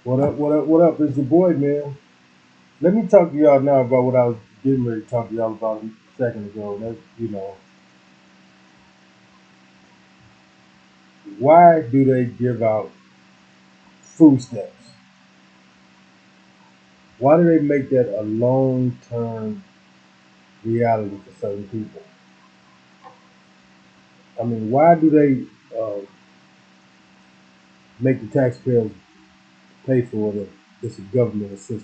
What up? What up? What up? It's your boy, man. Let me talk to y'all now about what I was getting ready to talk to y'all about a second ago. That's why do they give out food stamps? Why do they make that a long-term reality for certain people? I mean, why do they make the taxpayers pay for it if it's a government assistance?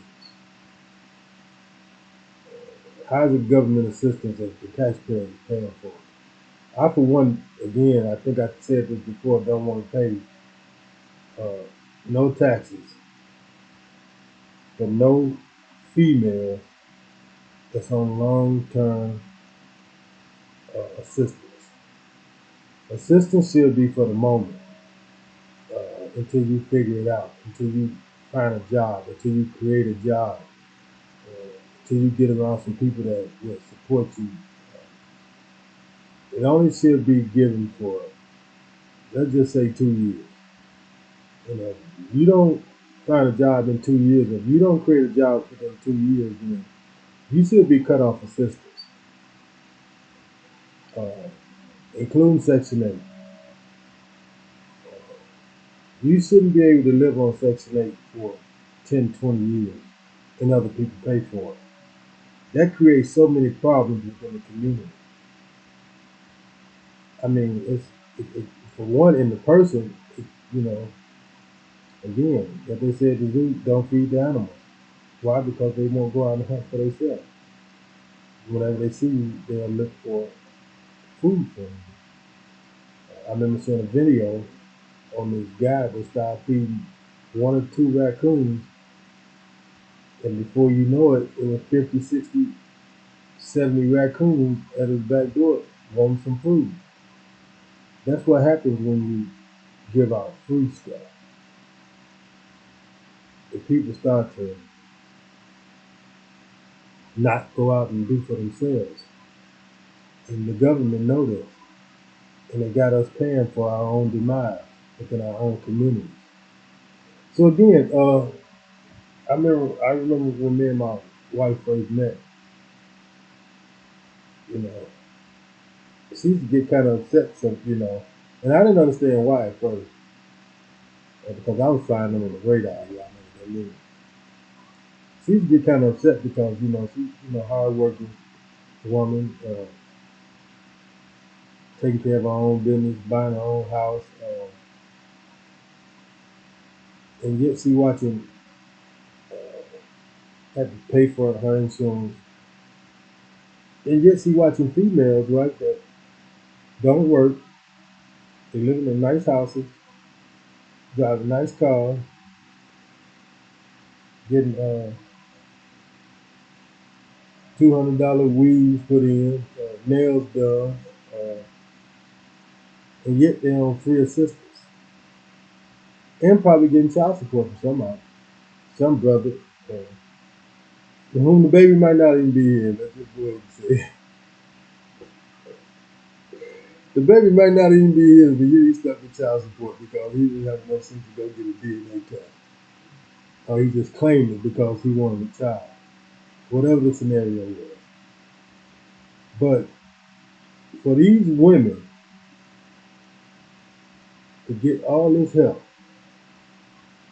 How is it government assistance if the taxpayers are paying for it? I, for one, again, I think I said this before, don't want to pay uh, no taxes for no female that's on long-term assistance. Assistance should be for the moment until you figure it out, until you find a job, until you create a job, until you get around some people that will support you. It only should be given for, let's just say, 2 years. If you don't find a job in 2 years, if you don't create a job for those 2 years, then you should be cut off assistance, uh, including Section 8. You shouldn't be able to live on Section 8 for 10, 20 years and other people pay for it. That creates so many problems within the community. I mean, for one, in the person, you know, again, what they said to do, don't feed the animals. Why? Because they won't go out and hunt for themselves. Whenever they see you, they'll look for food for you. I remember seeing a video on this guy that started feeding one or two raccoons, and before you know it, it was 50, 60, 70 raccoons at his back door wanting some food. That's what happens when you give out free stuff. If people start to not go out and do for themselves, and the government know this, and they got us paying for our own demise within our own communities. So again, I remember when me and my wife first met. You know, she used to get kind of upset, and I didn't understand why at first, because I was flying under the radar. Y'all know what I mean. She used to get kind of upset because she's hardworking woman, taking care of her own business, buying her own house, and yet she watching have to pay for her insurance, and yet she watching females right that don't work, they live in nice houses, drive a nice car, getting $200 weaves put in, nails done, uh, and yet they're on free assistance, and probably getting child support from somebody, some brother, uh, to whom the baby might not even be here. Let's just go ahead and say the baby might not even be his, but yet he's stuck with child support because he didn't have enough sense to go get a DNA test. Or he just claimed it because he wanted a child. Whatever the scenario was. But for these women to get all this help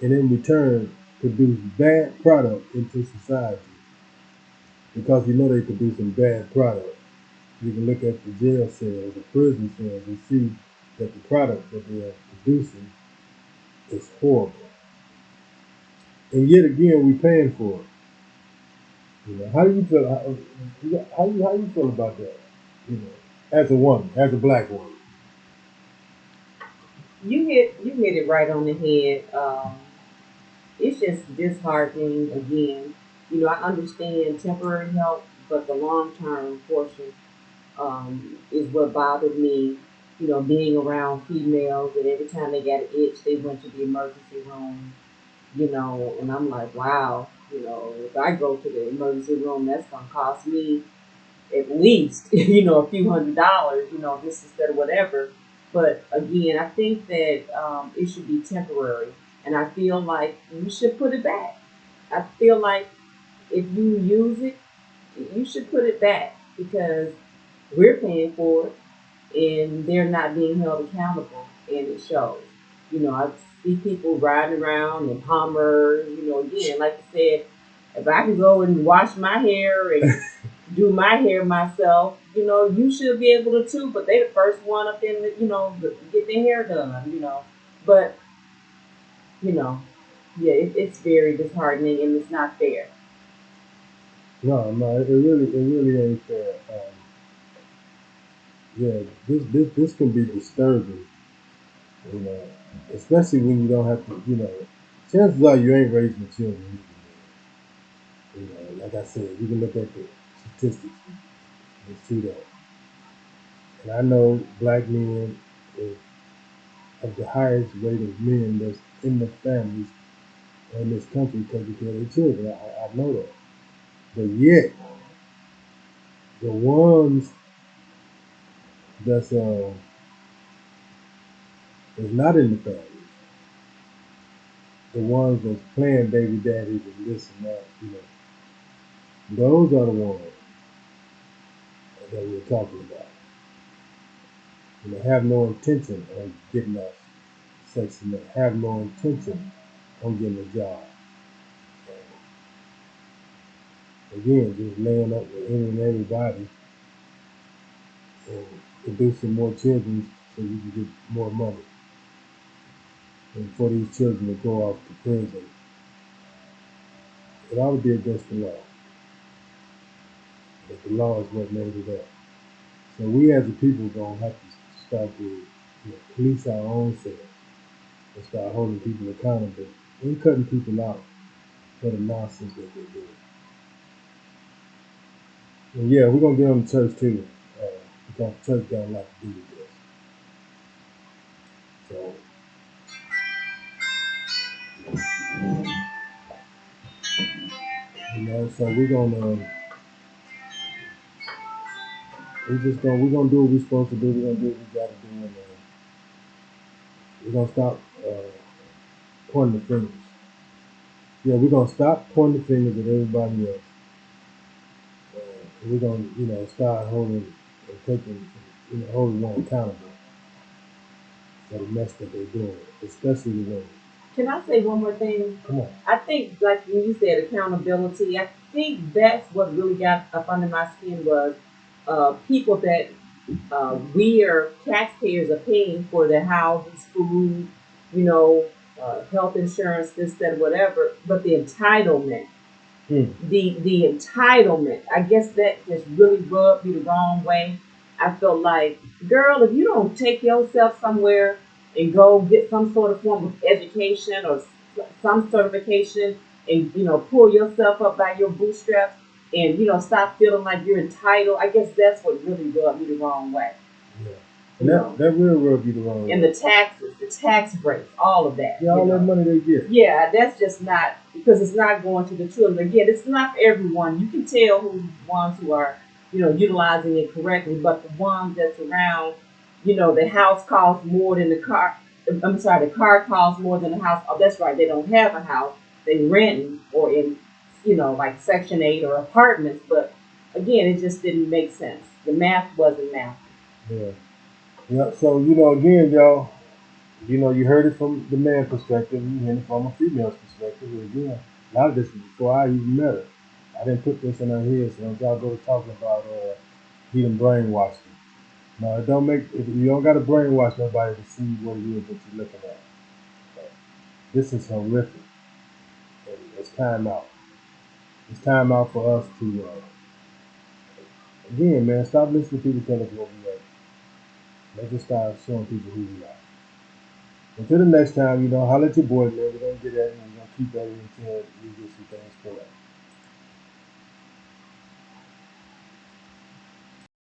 and in return produce bad product into society because they produce bad product. You can look at the jail cells, the prison cells, and see that the product that they are producing is horrible. And yet again, we're paying for it. How do you feel? How you feel about that? You know, as a woman, as a black woman. You hit it right on the head. It's just disheartening again. I understand temporary help, but the long term portion is what bothered me. Being around females and every time they got an itch, they went to the emergency room. And I'm like, wow. If I go to the emergency room, that's gonna cost me at least a few $100s. This instead of whatever. But again, I think that it should be temporary. and I feel like you should put it back. I feel like if you use it, you should put it back because we're paying for it and they're not being held accountable, and it shows. I see people riding around in Hummers. Again, like I said, if I can go and wash my hair and do my hair myself, you should be able to too. But they the first one up in the, get their hair done. But you know, yeah, it's very disheartening and it's not fair. No, no, it really ain't fair. Yeah, this can be disturbing, you know, especially when you don't have to, chances are you ain't raising children. Like I said, you can look at the statistics and see that. And I know black men is of the highest rate of men that's in the families in this country taking care of their children. I know that. But yet, the ones that's that's not in the family, the ones that's playing baby daddies and this and that, those are the ones that we're talking about. Have no intention on getting us sex and have no intention on getting a job. Again, just laying up with any and everybody and producing more children so you can get more money. And for these children to go off to prison, it ought to be against the law. But the law is what made it up. So we as a people gonna have to start to police our own selves and start holding people accountable and cutting people out for the nonsense that they're doing. And yeah, we're gonna get on the church too, because the church got a lot to do with this. So so we're gonna do what we're supposed to do. We're gonna do what we gotta do, and we're gonna stop pointing the fingers. Yeah, we're gonna stop pointing the fingers at everybody else. And we're gonna start holding and taking holding one accountable for the mess that they're doing, especially the women. Can I say one more thing? Come on. I think, like when you said accountability, I think that's what really got up under my skin was people that we are taxpayers are paying for their houses, food, you know, health insurance, this, that, whatever. But the entitlement, the entitlement, I guess that just really rubbed me the wrong way. I felt like, girl, if you don't take yourself somewhere and go get some sort of form of education or some certification and pull yourself up by your bootstraps and stop feeling like you're entitled, I guess that's what really rubbed me the wrong way. Yeah. And that will rub you the wrong way. And the taxes, the tax breaks, all of that. Yeah, all that money they get. Yeah, that's just not, because it's not going to the children. Again, it's not for everyone. You can tell who ones who are, utilizing it correctly, but the ones that's around, the house costs more than the car. I'm sorry, the car costs more than the house. Oh, that's right. They don't have a house. They rent or in, like Section 8 or apartments. But again, it just didn't make sense. The math wasn't math. Yeah. Yeah. So again, y'all. You heard it from the man perspective. You heard it from a female's perspective. And again, a lot of this was before I even met her. I didn't put this in her head. So if y'all go talking about he done brainwashed me. No, it don't make. If you don't got to brainwash nobody to see what it is that you're looking at. But this is horrific. And it's time out. It's time out for us to again, man. Stop listening to people tell us what we are. Let's just start showing people who we are. Until the next time, holler at your boy, man. We're going to get at it and we're going to keep at it until we get some things correct.